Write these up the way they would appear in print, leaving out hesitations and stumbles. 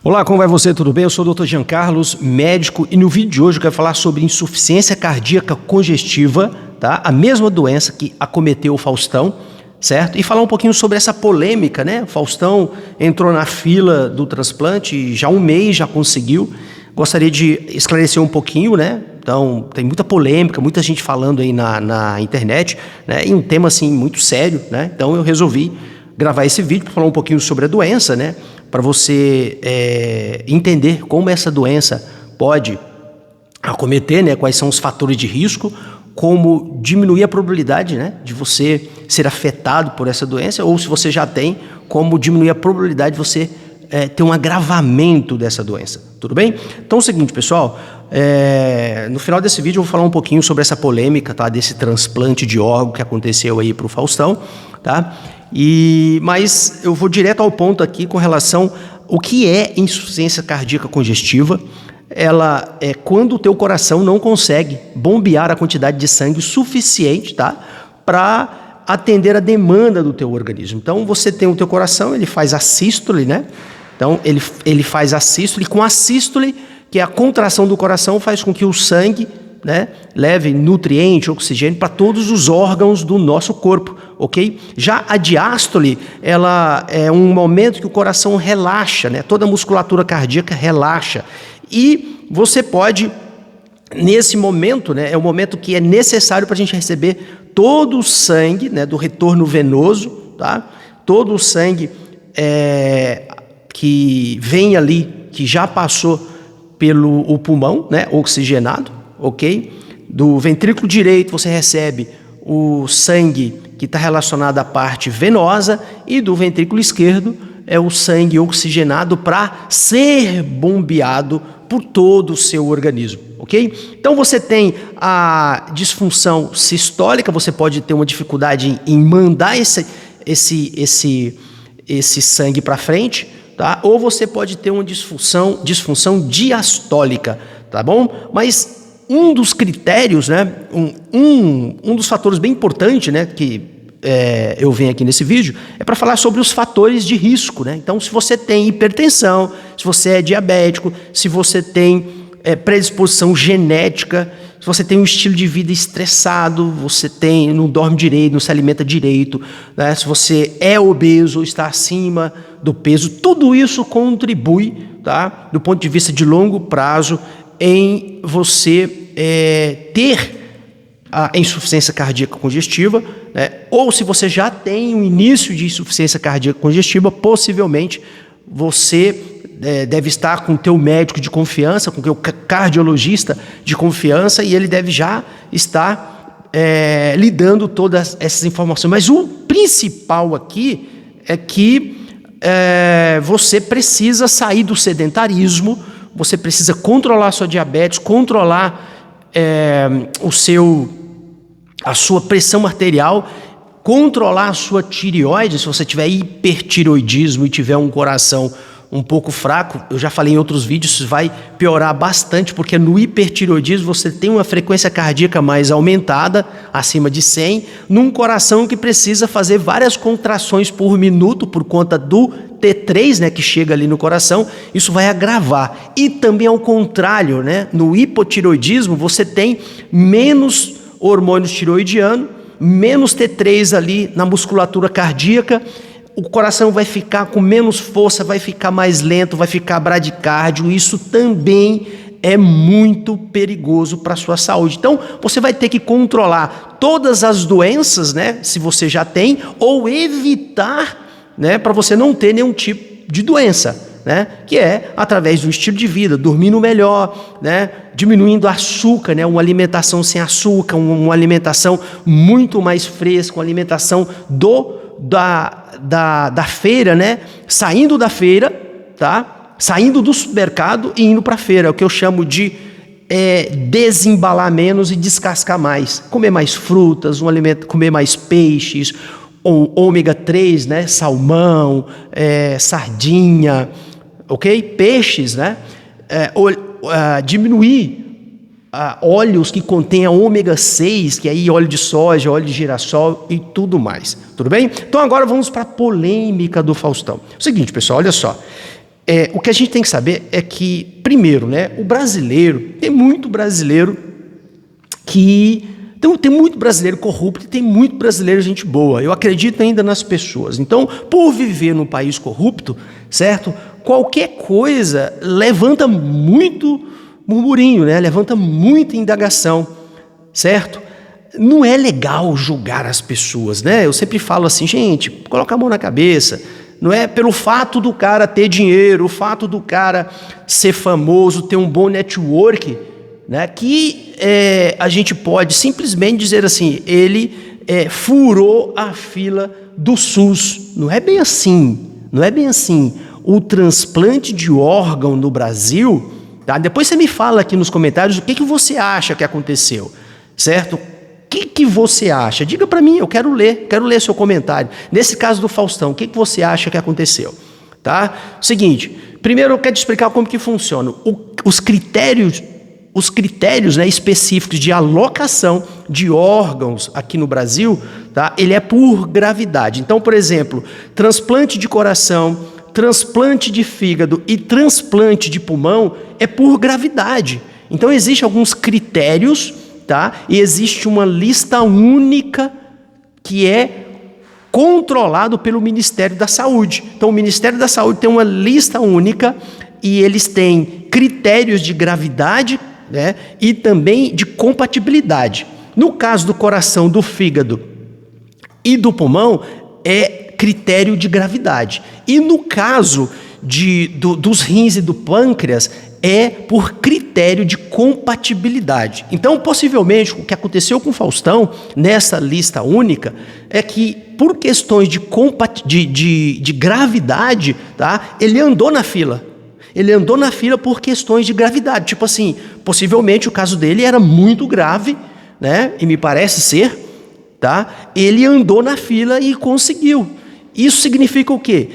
Olá, como vai você? Tudo bem? Eu sou o Dr. Jean Carlos, médico, e no vídeo de hoje eu quero falar sobre insuficiência cardíaca congestiva, tá? A mesma doença que acometeu o Faustão, certo? E falar um pouquinho sobre essa polêmica, né? O Faustão entrou na fila do transplante, já há um mês já conseguiu. Gostaria de esclarecer um pouquinho, né? Então, tem muita polêmica, muita gente falando aí na internet, né? E um tema, assim, muito sério, né? Então, eu resolvi gravar esse vídeo para falar um pouquinho sobre a doença, né? Para você entender como essa doença pode acometer, né? Quais são os fatores de risco, como diminuir a probabilidade, né, de você ser afetado por essa doença, ou se você já tem, como diminuir a probabilidade de você ter um agravamento dessa doença. Tudo bem? Então é o seguinte, pessoal, no final desse vídeo eu vou falar um pouquinho sobre essa polêmica, tá, desse transplante de órgão que aconteceu aí para o Faustão, tá? Mas eu vou direto ao ponto aqui com relação ao que é insuficiência cardíaca congestiva. Ela é quando o teu coração não consegue bombear a quantidade de sangue suficiente, tá, para atender a demanda do teu organismo. Então você tem o teu coração, ele faz a sístole, né? Então ele faz a sístole, e com a sístole, que é a contração do coração, faz com que o sangue, né, leve nutriente, oxigênio para todos os órgãos do nosso corpo, ok? Já a diástole, ela é um momento que o coração relaxa, né? Toda a musculatura cardíaca relaxa. E você pode, nesse momento, né, é o momento que é necessário para a gente receber todo o sangue, né, do retorno venoso, tá? Todo o sangue que vem ali, que já passou pelo pulmão, né, oxigenado, ok? Do ventrículo direito você recebe o sangue que está relacionado à parte venosa, e do ventrículo esquerdo é o sangue oxigenado para ser bombeado por todo o seu organismo, ok? Então você tem a disfunção sistólica, você pode ter uma dificuldade em mandar esse sangue para frente, tá? Ou você pode ter uma disfunção diastólica, tá bom? Mas um dos critérios, né, um dos fatores bem importantes, né, que eu venho aqui nesse vídeo, é para falar sobre os fatores de risco, né? Então, se você tem hipertensão, se você é diabético, se você tem predisposição genética, se você tem um estilo de vida estressado, você não dorme direito, não se alimenta direito, né? Se você é obeso ou está acima do peso, tudo isso contribui, tá, do ponto de vista de longo prazo, em você ter a insuficiência cardíaca congestiva, né? Ou se você já tem um início de insuficiência cardíaca congestiva, possivelmente você deve estar com o teu médico de confiança, com o teu cardiologista de confiança, e ele deve já estar lhe dando todas essas informações. Mas o principal aqui é que você precisa sair do sedentarismo, você precisa controlar a sua diabetes, controlar a sua pressão arterial, controlar a sua tireoide. Se você tiver hipertireoidismo e tiver um coração um pouco fraco, eu já falei em outros vídeos, isso vai piorar bastante, porque no hipertireoidismo você tem uma frequência cardíaca mais aumentada, acima de 100, num coração que precisa fazer várias contrações por minuto por conta do T3, né, que chega ali no coração. Isso vai agravar. E também ao contrário, né, no hipotireoidismo você tem menos hormônio tireoidiano, menos T3 ali na musculatura cardíaca, o coração vai ficar com menos força, vai ficar mais lento, vai ficar bradicárdio. Isso também é muito perigoso para a sua saúde. Então, você vai ter que controlar todas as doenças, né, se você já tem, ou evitar, né, para você não ter nenhum tipo de doença, né, que é através do estilo de vida, dormindo melhor, né, diminuindo açúcar, né, uma alimentação sem açúcar, uma alimentação muito mais fresca, uma alimentação da feira, né? Saindo da feira, tá? Saindo do supermercado e indo para a feira, é o que eu chamo de desembalar menos e descascar mais. Comer mais frutas, comer mais peixes, ômega 3, né? Salmão, sardinha, ok? Peixes, né? Diminuir óleos que contenham ômega 6, que aí óleo de soja, óleo de girassol e tudo mais. Tudo bem? Então agora vamos para a polêmica do Faustão. O seguinte, pessoal, olha só. o que a gente tem que saber é que, primeiro, né, o brasileiro, tem muito brasileiro que... Então, tem muito brasileiro corrupto e tem muito brasileiro gente boa. Eu acredito ainda nas pessoas. Então, por viver num país corrupto, certo? Qualquer coisa levanta muito murmurinho, né? Levanta muita indagação, certo? Não é legal julgar as pessoas, né? Eu sempre falo assim, gente, coloca a mão na cabeça. Não é pelo fato do cara ter dinheiro, o fato do cara ser famoso, ter um bom network, né, que a gente pode simplesmente dizer assim, ele furou a fila do SUS. Não é bem assim, não é bem assim. O transplante de órgão no Brasil, tá? Depois você me fala aqui nos comentários o que você acha que aconteceu, certo? O que você acha? Diga para mim, eu quero ler seu comentário. Nesse caso do Faustão, o que você acha que aconteceu? Tá? Seguinte, primeiro eu quero te explicar como que funciona. Os critérios, né, específicos de alocação de órgãos aqui no Brasil, tá? Ele é por gravidade. Então, por exemplo, transplante de coração, transplante de fígado e transplante de pulmão é por gravidade. Então, existem alguns critérios, tá? E existe uma lista única que é controlado pelo Ministério da Saúde. Então, o Ministério da Saúde tem uma lista única e eles têm critérios de gravidade, né, e também de compatibilidade. No caso do coração, do fígado e do pulmão, é critério de gravidade. E no caso dos rins e do pâncreas, é por critério de compatibilidade. Então, possivelmente, o que aconteceu com o Faustão, nessa lista única, é que, por questões de gravidade, tá, ele andou na fila. Ele andou na fila por questões de gravidade. Tipo assim, possivelmente o caso dele era muito grave, né? E me parece ser, tá? Ele andou na fila e conseguiu. Isso significa o quê?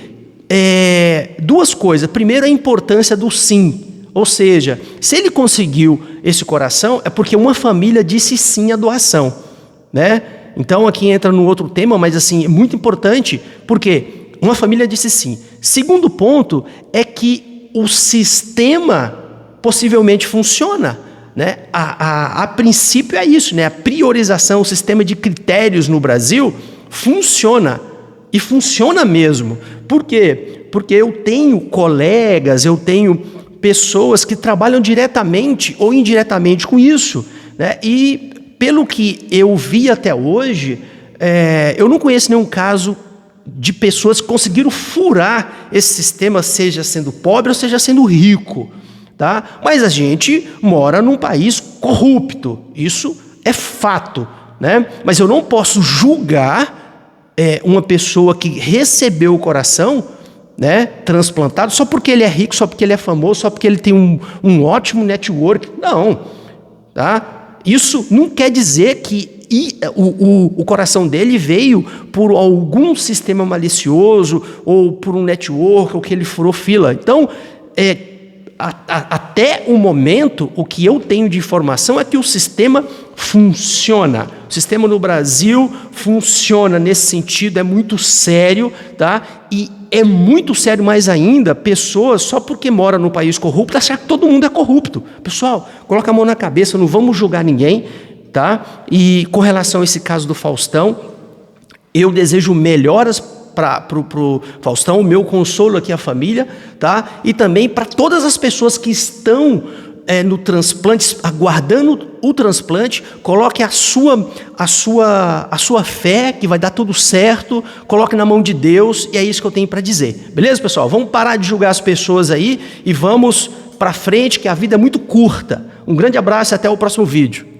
Duas coisas. Primeiro, a importância do sim. Ou seja, se ele conseguiu esse coração, é porque uma família disse sim à doação, né? Então, aqui entra no outro tema, mas assim, é muito importante, porque uma família disse sim. Segundo ponto é que o sistema possivelmente funciona, né? A princípio é isso, né? A priorização, o sistema de critérios no Brasil funciona, e funciona mesmo. Por quê? Porque eu tenho colegas, eu tenho pessoas que trabalham diretamente ou indiretamente com isso, né? E pelo que eu vi até hoje, eu não conheço nenhum caso de pessoas que conseguiram furar esse sistema, seja sendo pobre ou seja sendo rico, tá? Mas a gente mora num país corrupto, isso é fato, né? Mas eu não posso julgar uma pessoa que recebeu o coração, né, transplantado, só porque ele é rico, só porque ele é famoso, só porque ele tem um ótimo network. Não, tá? Isso não quer dizer que o coração dele veio por algum sistema malicioso ou por um network ou que ele furou fila. Então, até o momento, o que eu tenho de informação é que o sistema funciona. O sistema no Brasil funciona nesse sentido, é muito sério, tá? E é muito sério mais ainda, pessoas, só porque moram no país corrupto, achar que todo mundo é corrupto. Pessoal, coloca a mão na cabeça, não vamos julgar ninguém, tá? E com relação a esse caso do Faustão, eu desejo melhoras para o Faustão, o meu consolo aqui à família, tá? E também para todas as pessoas que estão no transplante, aguardando o transplante, coloque a sua fé, que vai dar tudo certo, coloque na mão de Deus, e é isso que eu tenho para dizer. Beleza, pessoal? Vamos parar de julgar as pessoas aí e vamos para frente, que a vida é muito curta. Um grande abraço e até o próximo vídeo.